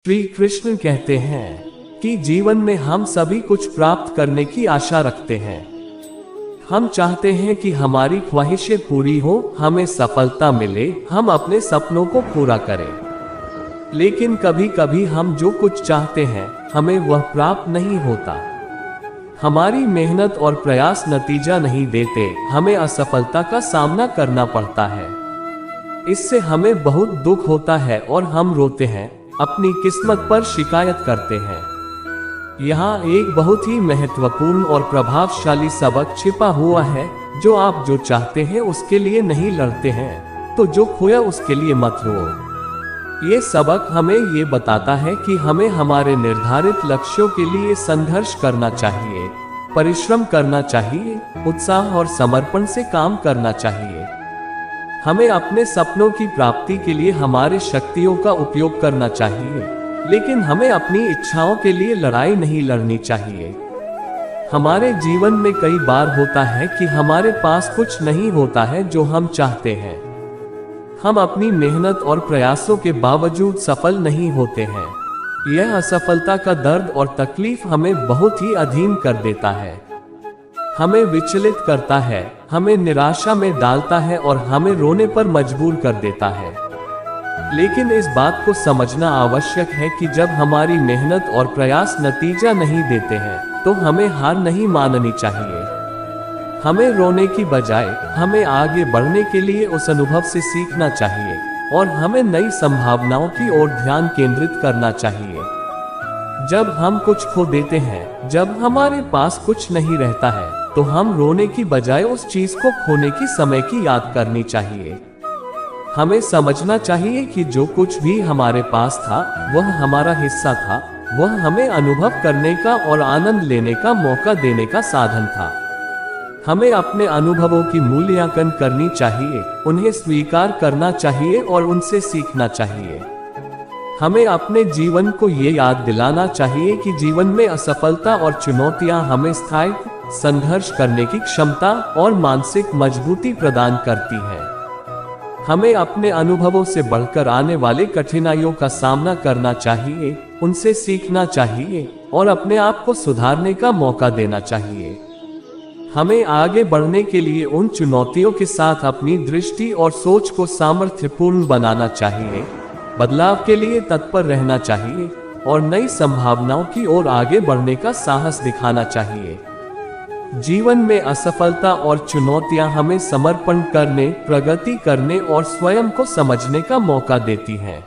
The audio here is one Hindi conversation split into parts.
श्री कृष्ण कहते हैं कि जीवन में हम सभी कुछ प्राप्त करने की आशा रखते हैं। हम चाहते हैं कि हमारी ख्वाहिशें पूरी हो, हमें सफलता मिले, हम अपने सपनों को पूरा करें। लेकिन कभी कभी हम जो कुछ चाहते हैं हमें वह प्राप्त नहीं होता। हमारी मेहनत और प्रयास नतीजा नहीं देते, हमें असफलता का सामना करना पड़ता है। इससे हमें बहुत दुख होता है और हम रोते हैं, अपनी किस्मत पर शिकायत करते हैं। यहाँ एक बहुत ही महत्वपूर्ण और प्रभावशाली सबक छिपा हुआ है। जो आप जो चाहते हैं उसके लिए नहीं लड़ते हैं, तो जो खोया उसके लिए मत रो। ये सबक हमें ये बताता है कि हमें हमारे निर्धारित लक्ष्यों के लिए संघर्ष करना चाहिए, परिश्रम करना चाहिए, उत्साह और समर्पण से काम करना चाहिए। हमें अपने सपनों की प्राप्ति के लिए हमारी शक्तियों का उपयोग करना चाहिए, लेकिन हमें अपनी इच्छाओं के लिए लड़ाई नहीं लड़नी चाहिए। हमारे जीवन में कई बार होता है कि हमारे पास कुछ नहीं होता है जो हम चाहते हैं। हम अपनी मेहनत और प्रयासों के बावजूद सफल नहीं होते हैं। यह असफलता का दर्द और तकलीफ हमें बहुत ही अधीन कर देता है, हमें विचलित करता है, हमें निराशा में डालता है और हमें रोने पर मजबूर कर देता है। लेकिन इस बात को समझना आवश्यक है कि जब हमारी मेहनत और प्रयास नतीजा नहीं देते हैं तो हमें हार नहीं माननी चाहिए। हमें रोने की बजाय हमें आगे बढ़ने के लिए उस अनुभव से सीखना चाहिए और हमें नई संभावनाओं की ओर ध्यान केंद्रित करना चाहिए। जब हम कुछ खो देते हैं, जब हमारे पास कुछ नहीं रहता है, तो हम रोने की बजाय उस चीज को खोने की समय की याद करनी चाहिए। हमें समझना चाहिए कि जो कुछ भी हमारे पास था वह हमारा हिस्सा था, वह हमें अनुभव करने का और आनंद लेने का मौका देने का साधन था। हमें अपने अनुभवों की मूल्यांकन करनी चाहिए, उन्हें स्वीकार करना चाहिए और उनसे सीखना चाहिए। हमें अपने जीवन को ये याद दिलाना चाहिए कि जीवन में असफलता और चुनौतियां हमें स्थायी संघर्ष करने की क्षमता और मानसिक मजबूती प्रदान करती हैं। हमें अपने अनुभवों से बढ़कर आने वाले कठिनाइयों का सामना करना चाहिए, उनसे सीखना चाहिए और अपने आप को सुधारने का मौका देना चाहिए। हमें आगे बढ़ने के लिए उन चुनौतियों के साथ अपनी दृष्टि और सोच को सामर्थ्यपूर्ण बनाना चाहिए, बदलाव के लिए तत्पर रहना चाहिए और नई संभावनाओं की ओर आगे बढ़ने का साहस दिखाना चाहिए। जीवन में असफलता और चुनौतियां हमें समर्पण करने, प्रगति करने और स्वयं को समझने का मौका देती हैं।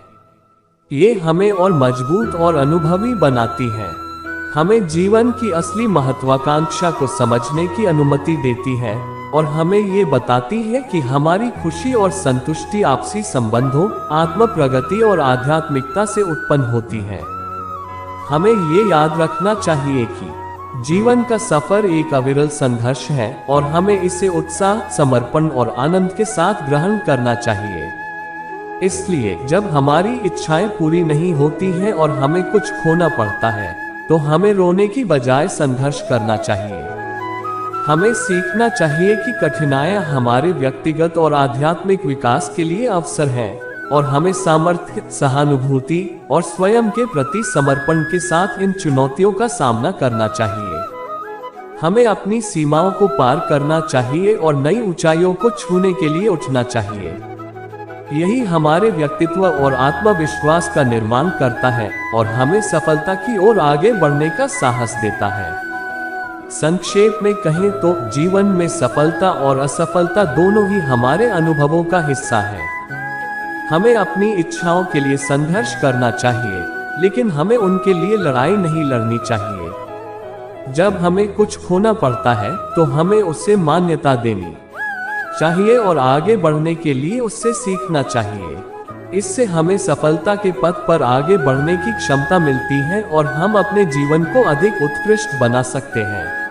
ये हमें और मजबूत और अनुभवी बनाती हैं। हमें जीवन की असली महत्वाकांक्षा को समझने की अनुमति देती है और हमें ये बताती है कि हमारी खुशी और संतुष्टि आपसी संबंधों, आत्म प्रगति और आध्यात्मिकता से उत्पन्न होती है। हमें ये याद रखना चाहिए कि जीवन का सफर एक अविरल संघर्ष है और हमें इसे उत्साह, समर्पण और आनंद के साथ ग्रहण करना चाहिए। इसलिए जब हमारी इच्छाएं पूरी नहीं होती हैं और हमें कुछ खोना पड़ता है, तो हमें रोने की बजाय संघर्ष करना चाहिए। हमें सीखना चाहिए कि कठिनाइयां हमारे व्यक्तिगत और आध्यात्मिक विकास के लिए अवसर हैं और हमें सामर्थ्य, सहानुभूति और स्वयं के प्रति समर्पण के साथ इन चुनौतियों का सामना करना चाहिए। हमें अपनी सीमाओं को पार करना चाहिए और नई ऊंचाइयों को छूने के लिए उठना चाहिए। यही हमारे व्यक्तित्व और आत्मविश्वास का निर्माण करता है और हमें सफलता की ओर आगे बढ़ने का साहस देता है। संक्षेप में कहें तो जीवन में सफलता और असफलता दोनों ही हमारे अनुभवों का हिस्सा है। हमें अपनी इच्छाओं के लिए संघर्ष करना चाहिए, लेकिन हमें उनके लिए लड़ाई नहीं लड़नी चाहिए। जब हमें कुछ खोना पड़ता है तो हमें उससे मान्यता देनी चाहिए और आगे बढ़ने के लिए उससे सीखना चाहिए। इससे हमें सफलता के पथ पर आगे बढ़ने की क्षमता मिलती है और हम अपने जीवन को अधिक उत्कृष्ट बना सकते हैं।